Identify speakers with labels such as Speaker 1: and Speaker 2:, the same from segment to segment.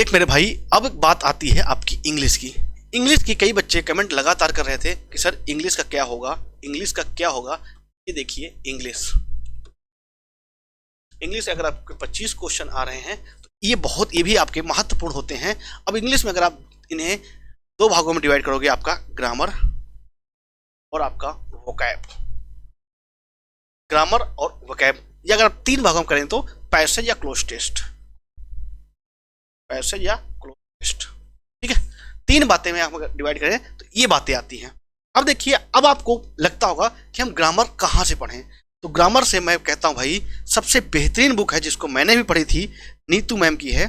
Speaker 1: देख मेरे भाई, अब बात आती है आपकी इंग्लिश की। इंग्लिश की कई बच्चे कमेंट लगातार कर रहे थे कि सर इंग्लिश का क्या होगा, इंग्लिश का क्या होगा। ये देखिए इंग्लिश अगर आपके 25 क्वेश्चन आ रहे हैं तो ये भी आपके महत्वपूर्ण होते हैं। अब इंग्लिश में अगर आप इन्हें दो भागों में डिवाइड करोगे, आपका ग्रामर और आपका वोकैब, ग्रामर और वोकैब, या अगर आप तीन भागों में करें तो पैसेज या क्लोज टेस्ट, पैसेज या क्लोज टेस्ट। ठीक है, तीन बातें में आप डिवाइड करें तो ये बातें आती हैं। अब देखिए, अब आपको लगता होगा कि हम ग्रामर कहाँ से पढ़ें, तो ग्रामर से मैं कहता हूं भाई सबसे बेहतरीन बुक है जिसको मैंने भी पढ़ी थी, नीतू मैम की है।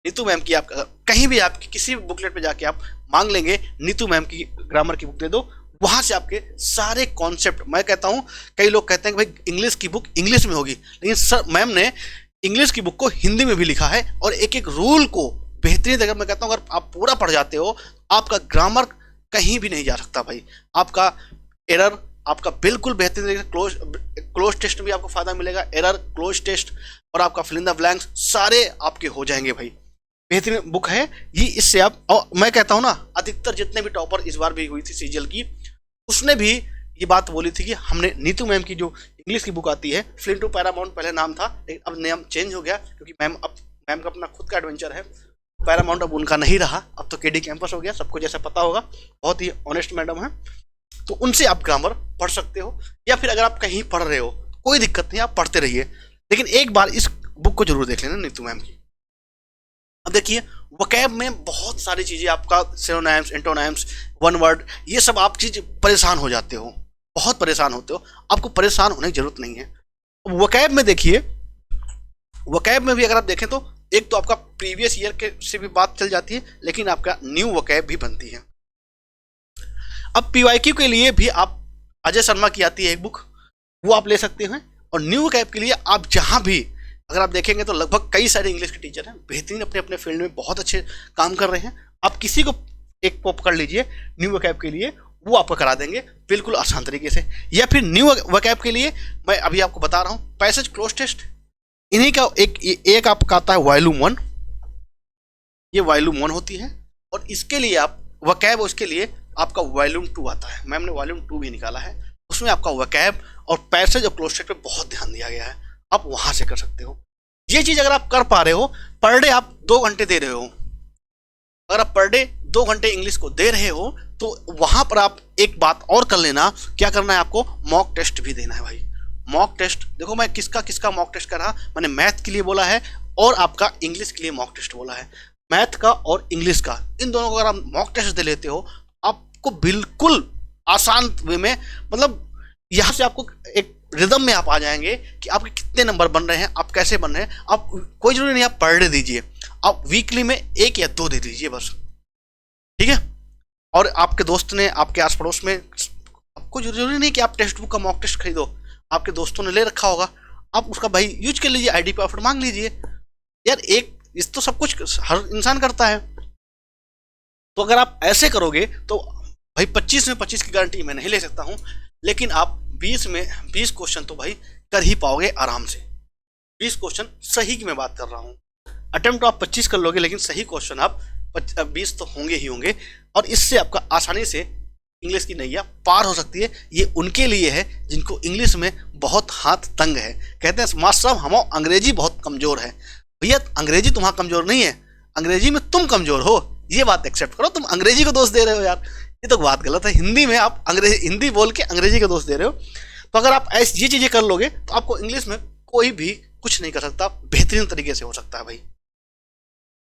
Speaker 1: नीतू मैम की आप कहीं भी आपकी किसी भी बुकलेट पे जाके आप मांग लेंगे नीतू मैम की ग्रामर की बुक दे दो, वहां से आपके सारे कॉन्सेप्ट, मैं कहता हूं कई लोग कहते हैं कि भाई इंग्लिश की बुक इंग्लिश में होगी, लेकिन सर मैम ने इंग्लिश की बुक को हिंदी में भी लिखा है और एक एक रूल को बेहतरीन जगह, मैं कहता हूं अगर आप पूरा पढ़ जाते हो आपका ग्रामर कहीं भी नहीं जा सकता भाई। आपका एरर आपका बिल्कुल बेहतरीन तरीके क्लोज टेस्ट में भी आपको फायदा मिलेगा, एरर, क्लोज टेस्ट और आपका फिल इन द ब्लैंक्स सारे आपके हो जाएंगे भाई। बेहतरीन बुक है ये, इससे आप, और मैं कहता हूं ना अधिकतर जितने भी टॉपर इस बार भी हुई थी सीजीएल की, उसने भी ये बात बोली थी कि हमने नीतू मैम की जो इंग्लिश की बुक आती है, फ्लिंट टू पैरामाउंट पहले नाम था लेकिन अब नाम चेंज हो गया क्योंकि मैम का अपना खुद का एडवेंचर है, पैरामाउंट अब उनका नहीं रहा, अब तो केडी कैंपस हो गया, सबको जैसा पता होगा, बहुत ही ऑनेस्ट मैडम है, तो उनसे आप ग्रामर पढ़ सकते हो। या फिर अगर आप कहीं पढ़ रहे हो कोई दिक्कत नहीं, आप पढ़ते रहिए, लेकिन एक बार इस बुक को जरूर देख लेना नीतू मैम की। अब देखिए वोकैब में बहुत सारी चीजें, आपका सिनोनिम्स, एंटोनिम्स, वन वर्ड, ये सब आप चीज परेशान हो जाते हो, बहुत परेशान होते हो, आपको परेशान होने की जरूरत नहीं है। वोकैब में देखिए, वोकैब में भी अगर आप देखें तो एक तो आपका प्रीवियस ईयर के से भी बात चल जाती है, लेकिन आपका न्यू वोकैब भी बनती है। अब पीवाईक्यू के लिए भी आप अजय शर्मा की आती है एक बुक, वो आप ले सकते हैं, और न्यू वोकैब के लिए आप जहां भी अगर आप देखेंगे तो लगभग कई सारे इंग्लिश के टीचर हैं बेहतरीन, अपने अपने फील्ड में बहुत अच्छे काम कर रहे हैं, आप किसी को एक पॉप कर लीजिए न्यू वोकैब के लिए, वो आपको करा देंगे बिल्कुल आसान तरीके से। या फिर न्यू वोकैब के लिए मैं अभी आपको बता रहा हूँ पैसेज, क्लोज टेस्ट, इन्हीं का एक आपका आता है वॉल्यूम 1, ये वॉल्यूम 1 होती है, और इसके लिए आप वोकैब, उसके लिए आपका वॉल्यूम 2 आता है, मैम ने वॉल्यूम 2 भी निकाला है, उसमें आपका वोकैब और पैसेज और क्लोज टेस्ट पे बहुत ध्यान दिया गया है, आप वहां से कर सकते हो। ये चीज अगर आप कर पा रहे हो, पर डे आप 2 घंटे दे रहे हो, अगर आप पर डे 2 घंटे इंग्लिश को दे रहे हो तो वहां पर आप एक बात और कर लेना, क्या करना है आपको, मॉक टेस्ट भी देना है भाई। मॉक टेस्ट देखो, मैं किसका मॉक टेस्ट कर रहा, मैंने मैथ के लिए बोला है और आपका इंग्लिश के लिए मॉक टेस्ट बोला है। मैथ का और इंग्लिश का, इन दोनों को अगर आप मॉक टेस्ट दे लेते हो, आपको बिल्कुल आसान वे में, मतलब यहां से आपको एक रिदम में आप आ जाएंगे कि आपके कितने नंबर बन रहे हैं, आप कैसे बन रहे हैं। आप कोई जरूरी नहीं आप पर डे दीजिए, आप वीकली में 1 या 2 दे दीजिए बस, ठीक है। और आपके दोस्त ने, आपके आस पड़ोस में, आपको जरूरी नहीं कि आप टेक्स्ट बुक का मॉक टेस्ट खरीदो, आपके दोस्तों ने ले रखा होगा, आप उसका भाई यूज कर लीजिए, आईडी पासवर्ड मांग लीजिए यार, एक इस तो सब कुछ हर इंसान करता है। तो अगर आप ऐसे करोगे तो भाई 25 में 25 की गारंटी मैं नहीं ले सकता हूं, लेकिन आप 20 में 20 क्वेश्चन तो भाई कर ही पाओगे आराम से। 20 क्वेश्चन सही की मैं बात कर रहा हूं, अटेम्प्ट तो आप 25 कर लोगे, लेकिन सही क्वेश्चन आप 20 तो होंगे ही होंगे, और इससे आपका आसानी से इंग्लिश की नैया पार हो सकती है। ये उनके लिए है जिनको इंग्लिश में बहुत हाथ तंग है, कहते हैं मास्टर साहब हम अंग्रेजी बहुत कमजोर है। भैया अंग्रेजी तुम्हारा कमजोर नहीं है, अंग्रेजी में तुम कमजोर हो, ये बात एक्सेप्ट करो। तुम अंग्रेजी को दोष दे रहे हो यार, ये तो बात गलत है। हिंदी में आप हिंदी बोल के अंग्रेजी का दोष दे रहे हो। तो अगर आप ऐसी ये चीजें कर लोगे तो आपको इंग्लिश में कोई भी कुछ नहीं कर सकता, बेहतरीन तरीके से हो सकता है भाई।